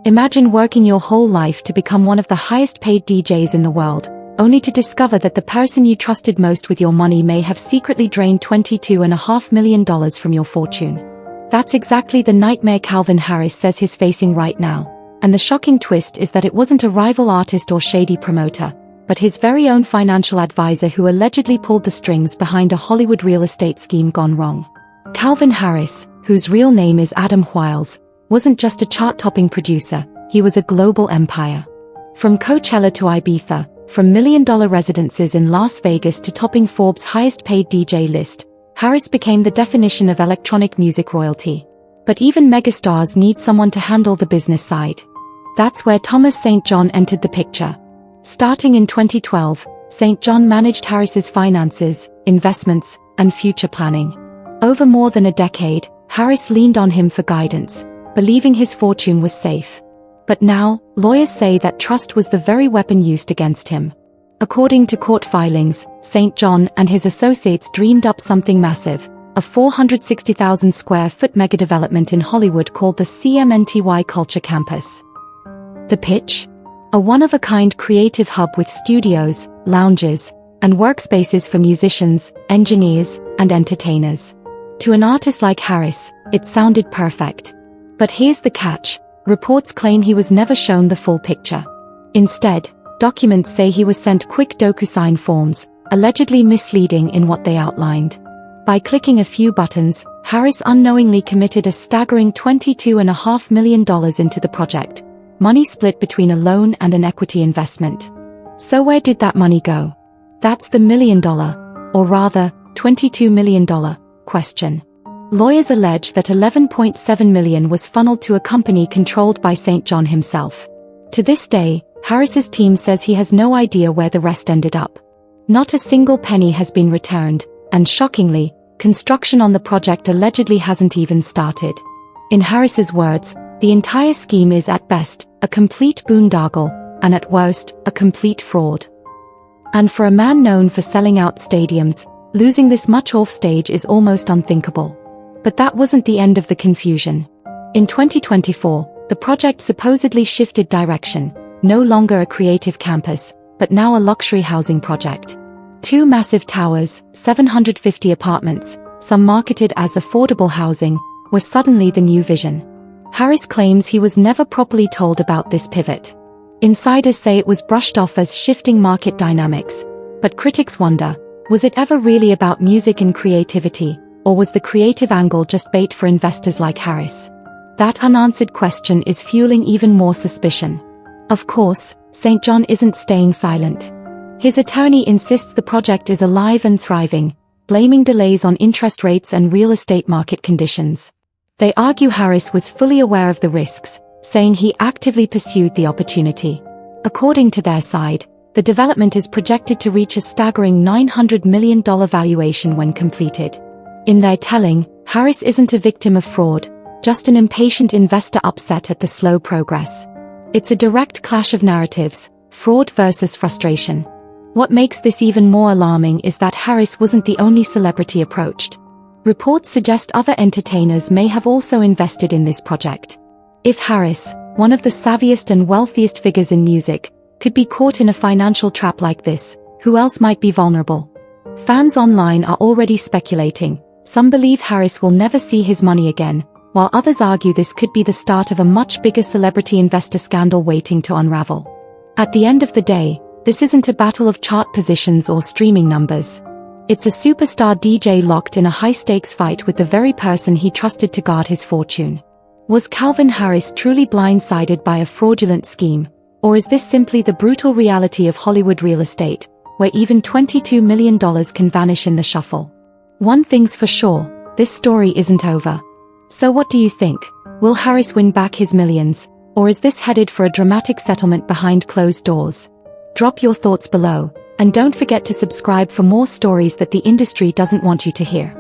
Imagine working your whole life to become one of the highest paid DJs in the world, only to discover that the person you trusted most with your money may have secretly drained $22.5 million from your fortune. That's exactly the nightmare Calvin Harris says he's facing right now. And the shocking twist is that it wasn't a rival artist or shady promoter, but his very own financial advisor who allegedly pulled the strings behind a Hollywood real estate scheme gone wrong. Calvin Harris, whose real name is Adam Wiles, wasn't just a chart-topping producer, he was a global empire. From Coachella to Ibiza, from million-dollar residences in Las Vegas to topping Forbes' highest-paid DJ list, Harris became the definition of electronic music royalty. But even megastars need someone to handle the business side. That's where Thomas St. John entered the picture. Starting in 2012, St. John managed Harris's finances, investments, and future planning. Over more than a decade, Harris leaned on him for guidance, believing his fortune was safe. But now, lawyers say that trust was the very weapon used against him. According to court filings, St. John and his associates dreamed up something massive, a 460,000 square foot megadevelopment in Hollywood called the CMNTY Culture Campus. The pitch? A one-of-a-kind creative hub with studios, lounges, and workspaces for musicians, engineers, and entertainers. To an artist like Harris, it sounded perfect. But here's the catch. Reports claim he was never shown the full picture. Instead, documents say he was sent quick DocuSign forms, allegedly misleading in what they outlined. By clicking a few buttons, Harris unknowingly committed a staggering $22.5 million into the project, money split between a loan and an equity investment. So where did that money go? That's the million-dollar, or rather, $22 million, question. Lawyers allege that $11.7 million was funneled to a company controlled by St. John himself. To this day, Harris's team says he has no idea where the rest ended up. Not a single penny has been returned, and shockingly, construction on the project allegedly hasn't even started. In Harris's words, the entire scheme is at best a complete boondoggle, and at worst, a complete fraud. And for a man known for selling out stadiums, losing this much offstage is almost unthinkable. But that wasn't the end of the confusion. In 2024, the project supposedly shifted direction, no longer a creative campus, but now a luxury housing project. 2 massive towers, 750 apartments, some marketed as affordable housing, were suddenly the new vision. Harris claims he was never properly told about this pivot. Insiders say it was brushed off as shifting market dynamics, but critics wonder, was it ever really about music and creativity, or was the creative angle just bait for investors like Harris? That unanswered question is fueling even more suspicion. Of course, St. John isn't staying silent. His attorney insists the project is alive and thriving, blaming delays on interest rates and real estate market conditions. They argue Harris was fully aware of the risks, saying he actively pursued the opportunity. According to their side, the development is projected to reach a staggering $900 million valuation when completed. In their telling, Harris isn't a victim of fraud, just an impatient investor upset at the slow progress. It's a direct clash of narratives, fraud versus frustration. What makes this even more alarming is that Harris wasn't the only celebrity approached. Reports suggest other entertainers may have also invested in this project. If Harris, one of the savviest and wealthiest figures in music, could be caught in a financial trap like this, who else might be vulnerable? Fans online are already speculating. Some believe Harris will never see his money again, while others argue this could be the start of a much bigger celebrity investor scandal waiting to unravel. At the end of the day, this isn't a battle of chart positions or streaming numbers. It's a superstar DJ locked in a high-stakes fight with the very person he trusted to guard his fortune. Was Calvin Harris truly blindsided by a fraudulent scheme, or is this simply the brutal reality of Hollywood real estate, where even $22 million can vanish in the shuffle? One thing's for sure, this story isn't over. So what do you think? Will Harris win back his millions, or is this headed for a dramatic settlement behind closed doors? Drop your thoughts below, and don't forget to subscribe for more stories that the industry doesn't want you to hear.